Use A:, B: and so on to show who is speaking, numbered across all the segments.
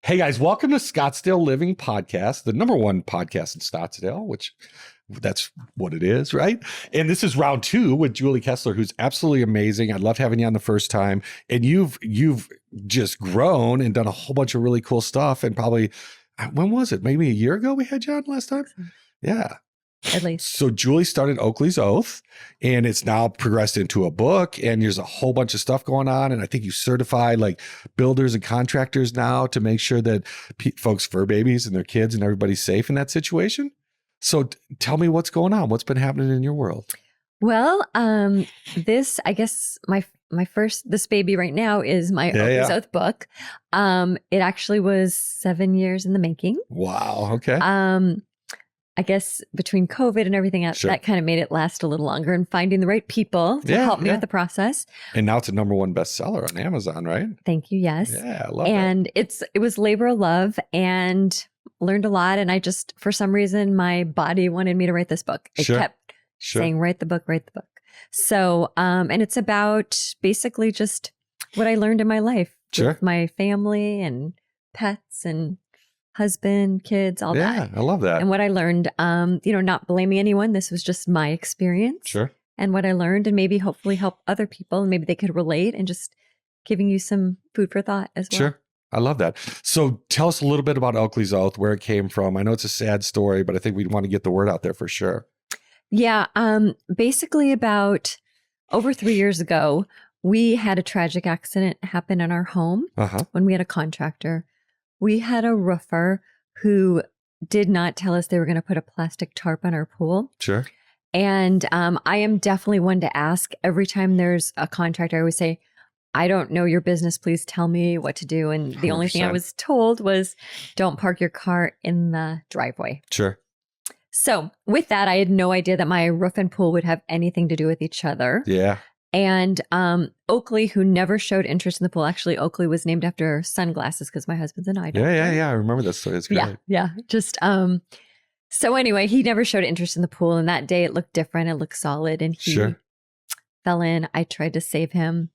A: Hey guys, welcome to Scottsdale Living podcast, the number one podcast in Scottsdale, which that's what it is, right? And this is round 2 with Julie Kessler, who's absolutely amazing. I loved having you on the first time. And you've just grown and done a whole bunch of really cool stuff. And probably, when was it? Maybe a year ago we had you on last time? Yeah.
B: At least.
A: So Julie started Oakley's Oath, and it's now progressed into a book, and there's a whole bunch of stuff going on. And I think you certify like builders and contractors now to make sure that folks' fur babies and their kids and everybody's safe in that situation. So tell me what's going on. What's been happening in your world?
B: Well, this, I guess this baby right now is my Oakley's Oath book. It actually was 7 years in the making.
A: Wow. Okay.
B: I guess between COVID and everything else, that kind of made it last a little longer, and finding the right people to help me with the process.
A: And now it's a number 1 bestseller on Amazon, right?
B: Thank you. Yes.
A: Yeah, I love
B: and
A: that.
B: it was labor of love, and learned a lot. And I just, for some reason, my body wanted me to write this book. It kept saying, write the book, write the book. So, and it's about basically just what I learned in my life with my family and pets and husband, kids, all that.
A: Yeah, I love that.
B: And what I learned, not blaming anyone. This was just my experience.
A: Sure.
B: And what I learned, and maybe hopefully help other people, and maybe they could relate, and just giving you some food for thought as well.
A: Sure. I love that. So tell us a little bit about Oakley's Oath, where it came from. I know it's a sad story, but I think we want to get the word out there for sure.
B: Yeah. Basically about over 3 years ago, we had a tragic accident happen in our home when we had a contractor. We had a roofer who did not tell us they were going to put a plastic tarp on our pool.
A: Sure.
B: And I am definitely one to ask every time there's a contractor. I always say, I don't know your business. Please tell me what to do. And the 100%. Only thing I was told was, don't park your car in the driveway.
A: Sure.
B: So with that, I had no idea that my roof and pool would have anything to do with each other.
A: Yeah.
B: And Oakley, who never showed interest in the pool. Actually, Oakley was named after sunglasses because my husband's an eye doctor.
A: Yeah. I remember this story. It's great.
B: Yeah. Just so anyway, he never showed interest in the pool. And that day it looked different. It looked solid. And he fell in. I tried to save him,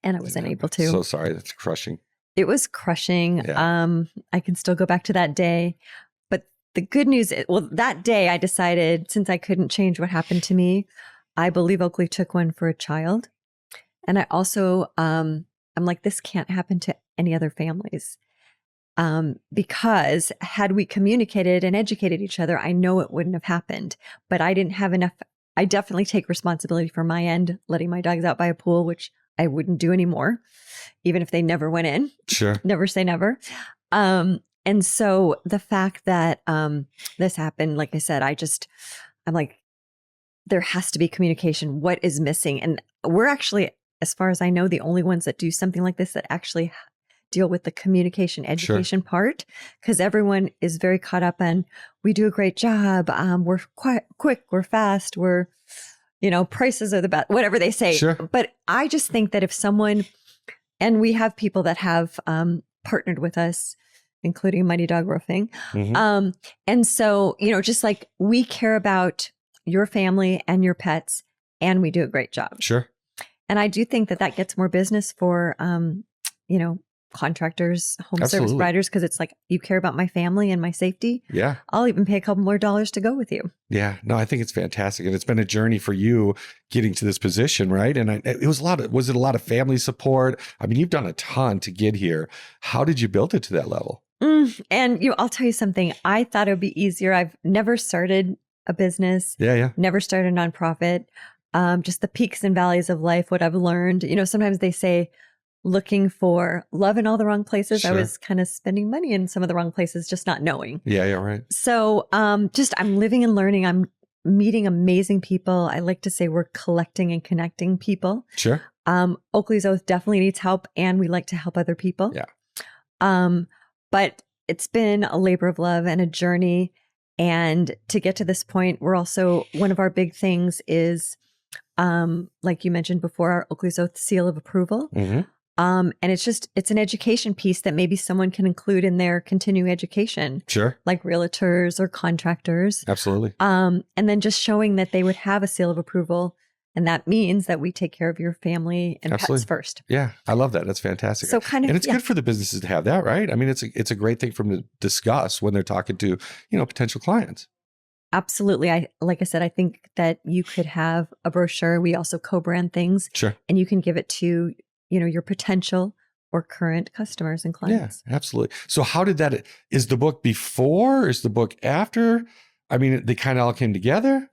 B: and I wasn't able to.
A: So sorry. That's crushing.
B: It was crushing.
A: Yeah.
B: I can still go back to that day. But the good news is, that day I decided, since I couldn't change what happened to me, I believe Oakley took one for a child. And I also, I'm like, this can't happen to any other families. Because had we communicated and educated each other, I know it wouldn't have happened. But I didn't have enough. I definitely take responsibility for my end, letting my dogs out by a pool, which I wouldn't do anymore, even if they never went in.
A: Sure.
B: Never say never. And so the fact that this happened, like I said, I'm like, there has to be communication. What is missing? And we're actually, as far as I know, the only ones that do something like this that actually deal with the communication education part, because everyone is very caught up in, we do a great job. We're quite quick. We're fast. We're, prices are the best, whatever they say.
A: Sure.
B: But I just think that if someone, and we have people that have partnered with us, including Mighty Dog Roofing. Mm-hmm. And so, just like we care about your family and your pets, and we do a great job.
A: Sure.
B: And I do think that gets more business for, contractors, home service providers, because it's like, you care about my family and my safety.
A: Yeah.
B: I'll even pay a couple more dollars to go with you.
A: Yeah. No, I think it's fantastic. And it's been a journey for you getting to this position, right? And was it a lot of family support? I mean, you've done a ton to get here. How did you build it to that level?
B: And I'll tell you something. I thought it would be easier. I've never started a business.
A: Yeah.
B: Never started a nonprofit. Just the peaks and valleys of life, what I've learned. Sometimes they say, looking for love in all the wrong places.
A: Sure.
B: I was kind of spending money in some of the wrong places, just not knowing.
A: Yeah, right.
B: So I'm living and learning. I'm meeting amazing people. I like to say we're collecting and connecting people.
A: Sure.
B: Oakley's Oath definitely needs help, and we like to help other people.
A: Yeah.
B: But it's been a labor of love and a journey. And to get to this point, we're also, one of our big things is, like you mentioned before, our Oakley's Oath seal of approval.
A: Mm-hmm.
B: And it's an education piece that maybe someone can include in their continuing education.
A: Sure.
B: Like realtors or contractors.
A: Absolutely.
B: And then just showing that they would have a seal of approval And that means that we take care of your family and
A: Absolutely.
B: pets first.
A: Yeah, I love that. That's fantastic.
B: So kind of,
A: and it's good for the businesses to have that, right? I mean, it's a great thing for them to discuss when they're talking to, potential clients.
B: Absolutely. Like I said, I think that you could have a brochure. We also co-brand things.
A: Sure.
B: And you can give it to, your potential or current customers and clients.
A: Yeah, absolutely. So how did that, is the book before? Is the book after? I mean, they kind of all came together?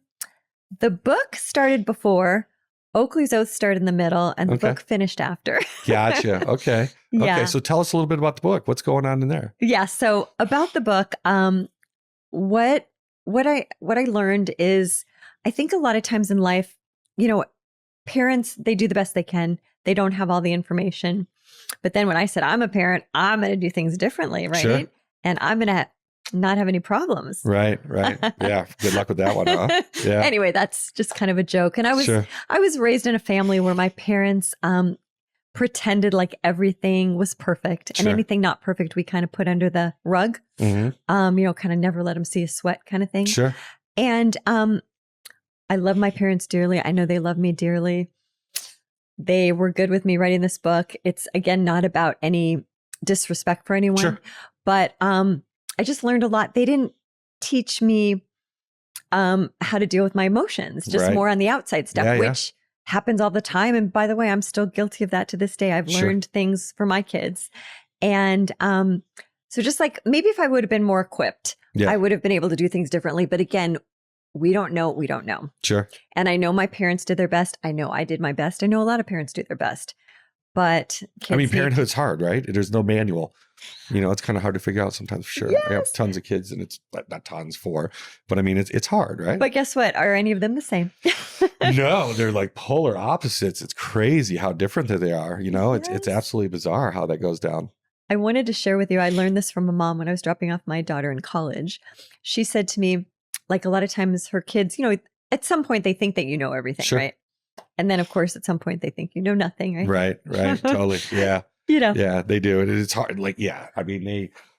B: The book started before, Oakley's Oath started in the middle, and the
A: Okay.
B: book finished after.
A: Gotcha. Okay.
B: Yeah.
A: Okay. So tell us a little bit about the book. What's going on in there?
B: Yeah. So about the book, what I learned is, I think a lot of times in life, parents, they do the best they can. They don't have all the information. But then when I said I'm a parent, I'm going to do things differently, right?
A: Sure.
B: And I'm going to not have any problems.
A: Right. Yeah. Good luck with that one, huh? Yeah.
B: Anyway, that's just kind of a joke. And I was raised in a family where my parents pretended like everything was perfect, and
A: Sure.
B: anything not perfect we kind of put under the rug.
A: Mm-hmm.
B: Kind of never let them see a sweat kind of thing.
A: Sure.
B: And I love my parents dearly. I know they love me dearly. They were good with me writing this book. It's, again, not about any disrespect for anyone,
A: Sure.
B: but I just learned a lot. They didn't teach me how to deal with my emotions, just
A: Right.
B: more on the outside stuff,
A: Yeah,
B: which happens all the time. And by the way, I'm still guilty of that to this day. I've
A: Sure.
B: learned things for my kids. And so just like, maybe if I would have been more equipped,
A: Yeah.
B: I would have been able to do things differently. But again, we don't know what we don't know.
A: Sure.
B: And I know my parents did their best. I know I did my best. I know a lot of parents do their best. But
A: I mean,
B: kids need-
A: parenthood's hard, right? There's no manual. It's kind of hard to figure out sometimes, for sure. I have
B: Yes.
A: tons of kids, and it's not tons, four, but I mean, it's hard, right?
B: But guess what? Are any of them the same?
A: No, they're like polar opposites. It's crazy how different they are. It's
B: Yes.
A: absolutely bizarre how that goes down.
B: I wanted to share with you, I learned this from a mom when I was dropping off my daughter in college. She said to me, like, a lot of times her kids, at some point they think that you know everything,
A: Sure.
B: right? And then, of course, at some point they think you know nothing, right?
A: Right. Totally. Yeah. Yeah, they do. And it's hard. Like, yeah, I mean,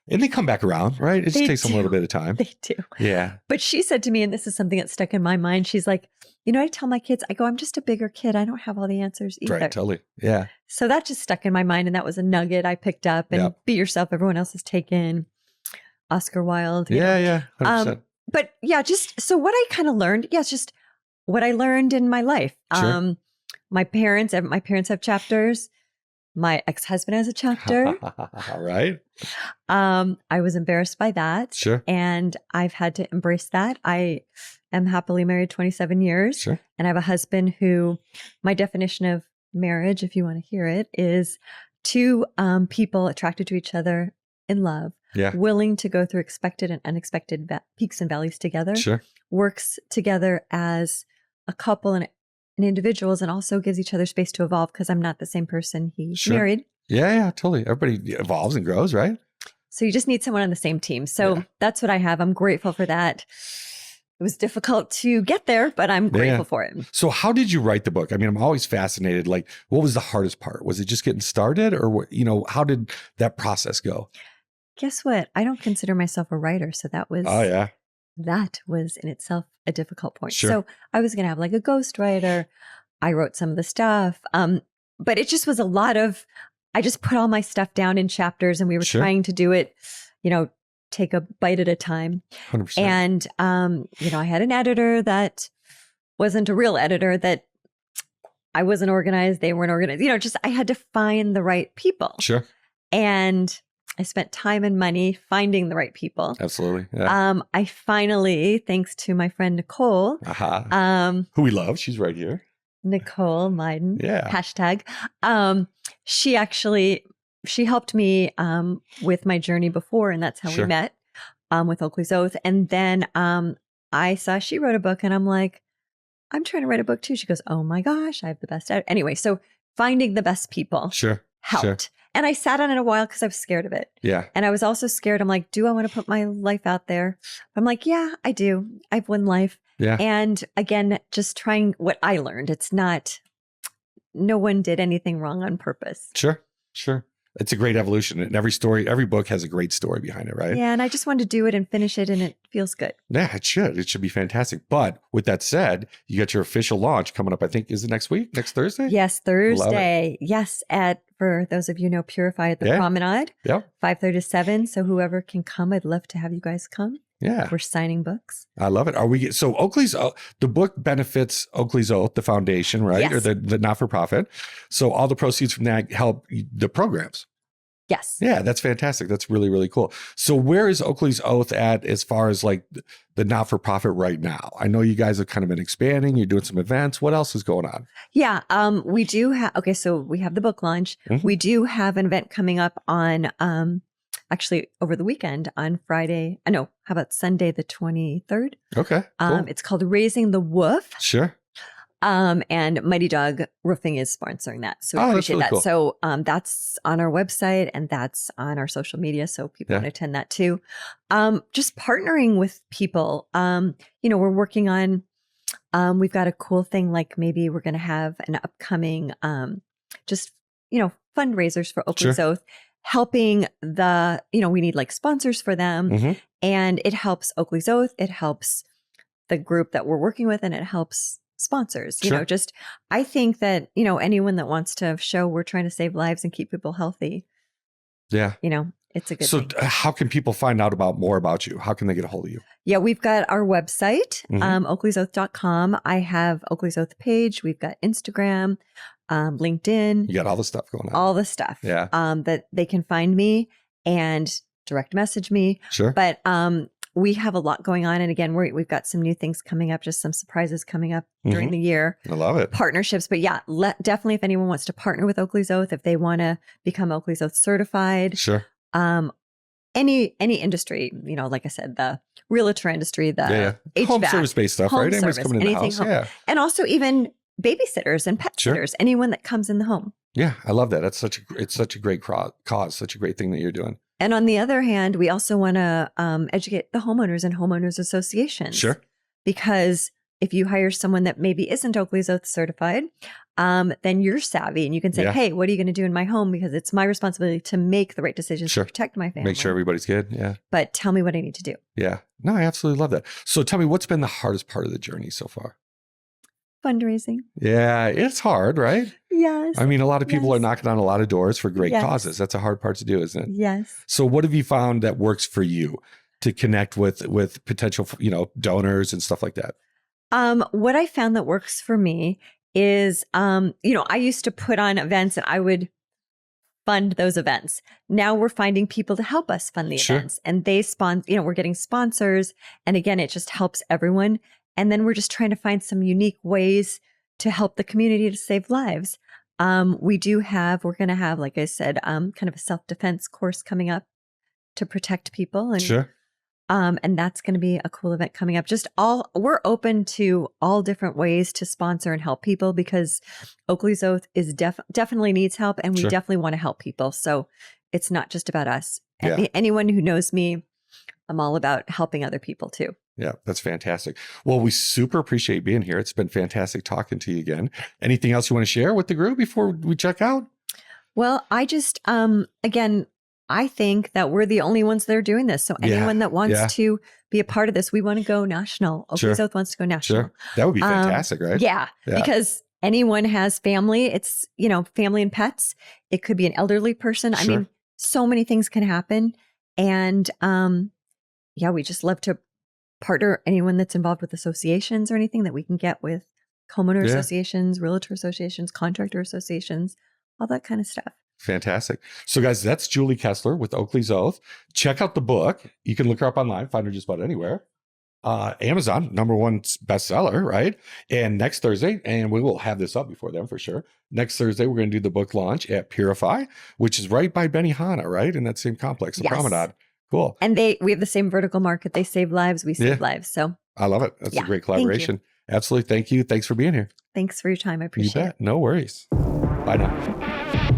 A: they come back around, right? It just
B: They
A: takes them a little
B: do.
A: bit of time.
B: They do.
A: Yeah.
B: But she said to me, and this is something that stuck in my mind, she's like, I tell my kids, I go, I'm just a bigger kid. I don't have all the answers either.
A: Right. Totally. Yeah.
B: So that just stuck in my mind. And that was a nugget I picked up. And
A: Yep.
B: Be yourself, everyone else is taken. Oscar Wilde. you know.
A: Yeah. 100%.
B: But yeah, just so what I kind of learned, it's just what I learned in my life.
A: Sure.
B: My parents have chapters. My ex-husband has a chapter.
A: All right.
B: I was embarrassed by that.
A: Sure.
B: And I've had to embrace that. I am happily married 27 years.
A: Sure.
B: And I have a husband who, my definition of marriage, if you want to hear it, is two people attracted to each other in love,
A: Yeah.
B: willing to go through expected and unexpected peaks and valleys together,
A: Sure.
B: works together as a couple and individuals, and also gives each other space to evolve, because I'm not the same person he
A: Sure.
B: married.
A: Yeah. Totally. Everybody evolves and grows, right?
B: So you just need someone on the same team. So
A: Yeah.
B: that's what I have. I'm grateful for that. It was difficult to get there, but I'm grateful for it.
A: So how did you write the book? I mean, I'm always fascinated. Like, what was the hardest part? Was it just getting started, or what, how did that process go?
B: Guess what? I don't consider myself a writer. So that was,
A: Oh, yeah.
B: that was in itself a difficult point.
A: Sure.
B: So I was going to have like a ghostwriter. I wrote some of the stuff. But it just was a lot of, I just put all my stuff down in chapters, and we were
A: Sure.
B: trying to do it, take a bite at a time.
A: 100%.
B: And, I had an editor that wasn't a real editor, that I wasn't organized. They weren't organized. Just I had to find the right people.
A: Sure.
B: And I spent time and money finding the right people.
A: Absolutely. Yeah.
B: I finally, thanks to my friend Nicole,
A: Who we love. She's right here.
B: Nicole Meiden,
A: Yeah.
B: hashtag, she helped me with my journey before, and that's how
A: Sure.
B: we met with Oakley's Oath. And then I saw she wrote a book, and I'm like, I'm trying to write a book too. She goes, oh my gosh, I have the best. Anyway, so finding the best people
A: Sure.
B: helped.
A: Sure.
B: And I sat on it a while because I was scared of it.
A: Yeah.
B: And I was also scared. I'm like, do I want to put my life out there? I'm like, yeah, I do. I have one life.
A: Yeah.
B: And again, just trying what I learned. It's not, no one did anything wrong on purpose.
A: Sure. It's a great evolution. And every book has a great story behind it, right?
B: Yeah. And I just wanted to do it and finish it, and it feels good.
A: Yeah, it should. It should be fantastic. But with that said, you got your official launch coming up, I think, is it next week? Next Thursday?
B: Yes, Thursday. Yes, for those of you who know, Purify at the Promenade.
A: Yep.
B: 5:30 to 7. So whoever can come, I'd love to have you guys come.
A: Yeah.
B: We're signing books.
A: I love it. So Oakley's, the book benefits Oakley's Oath, the foundation, right?
B: Yes.
A: Or the not-for-profit. So all the proceeds from that help the programs.
B: Yes.
A: Yeah, that's fantastic. That's really, really cool. So where is Oakley's Oath at as far as like the not-for-profit right now? I know you guys have kind of been expanding. You're doing some events. What else is going on?
B: Yeah. We do have, so we have the book launch.
A: Mm-hmm.
B: We do have an event coming up on, actually over the weekend on Friday. How about Sunday, the 23rd?
A: Okay. Cool.
B: It's called Raising the Woof.
A: Sure.
B: And Mighty Dog Roofing is sponsoring that. So we appreciate
A: really
B: that.
A: Cool.
B: So that's on our website and that's on our social media. So people want to attend that too. Just partnering with people. We're working on, we've got a cool thing, like maybe we're going to have an upcoming, fundraisers for Oakley's Oath, helping we need like sponsors for them.
A: Mm-hmm.
B: And it helps Oakley's Oath. It helps the group that we're working with, and it helps sponsors. I think that, anyone that wants to show we're trying to save lives and keep people healthy.
A: Yeah.
B: It's a good
A: thing.
B: So
A: how can people find out more about you? How can they get a hold of you?
B: Yeah, we've got our website,
A: Mm-hmm.
B: oakleysoath.com. I have Oakley's Oath page. We've got Instagram, LinkedIn.
A: You got all the stuff going on.
B: All the stuff.
A: Yeah.
B: That they can find me and direct message me.
A: Sure.
B: But we have a lot going on. And again, we've got some new things coming up, just some surprises coming up during the year.
A: I love it.
B: Partnerships. But yeah, definitely if anyone wants to partner with Oakley's Oath, if they want to become Oakley's Oath certified.
A: Sure.
B: Any industry, like I said, the realtor industry, the HVAC,
A: home service-based stuff, right?
B: Anyone's
A: coming in the house. Yeah.
B: And also even babysitters and pet sitters, anyone that comes in the home.
A: Yeah, I love that. It's such a great cause, such a great thing that you're doing.
B: And on the other hand, we also want to educate the homeowners and homeowners associations.
A: Sure.
B: Because if you hire someone that maybe isn't Oakley's Oath certified, then you're savvy and you can say, hey, what are you going to do in my home? Because it's my responsibility to make the right decisions to protect my family.
A: Make sure everybody's good. Yeah.
B: But tell me what I need to do.
A: Yeah. No, I absolutely love that. So tell me, what's been the hardest part of the journey so far?
B: Fundraising.
A: Yeah, it's hard, right?
B: Yes.
A: I mean, a lot of people are knocking on a lot of doors for great causes. That's a hard part to do, isn't it?
B: Yes.
A: So what have you found that works for you to connect with potential, donors and stuff like that?
B: What I found that works for me is, I used to put on events and I would fund those events. Now we're finding people to help us fund the events, and they we're getting sponsors. And again, it just helps everyone. And then we're just trying to find some unique ways to help the community to save lives. We're going to have, like I said, kind of a self-defense course coming up to protect people. And, and that's going to be a cool event coming up. We're open to all different ways to sponsor and help people, because Oakley's Oath is definitely needs help, and we definitely want to help people. So it's not just about us.
A: Yeah.
B: Anyone who knows me, I'm all about helping other people too.
A: Yeah, that's fantastic. Well, we super appreciate being here. It's been fantastic talking to you again. Anything else you want to share with the group before we check out?
B: Well, I just, again, I think that we're the only ones that are doing this. So anyone that wants to be a part of this, we want to go national. Oakley's Oath wants to go national.
A: Sure. That would be fantastic, right?
B: Yeah, because anyone has family. It's, family and pets. It could be an elderly person. I mean, so many things can happen. And we just love to partner anyone that's involved with associations or anything that we can get with homeowner associations, realtor associations, contractor associations, all that kind of stuff.
A: Fantastic. So guys, that's Julie Kessler with Oakley's Oath. Check out the book. You can look her up online, find her just about anywhere. Amazon, #1 bestseller, right? And next Thursday, and we will have this up before then for sure. Next Thursday, we're going to do the book launch at Purify, which is right by Benihana, right? In that same complex, the Promenade. Cool.
B: And we have the same vertical market. They save lives. We save lives. So
A: I love it. That's a great collaboration. Absolutely. Thank you. Thanks for being here.
B: Thanks for your time. I appreciate it.
A: No worries. Bye now.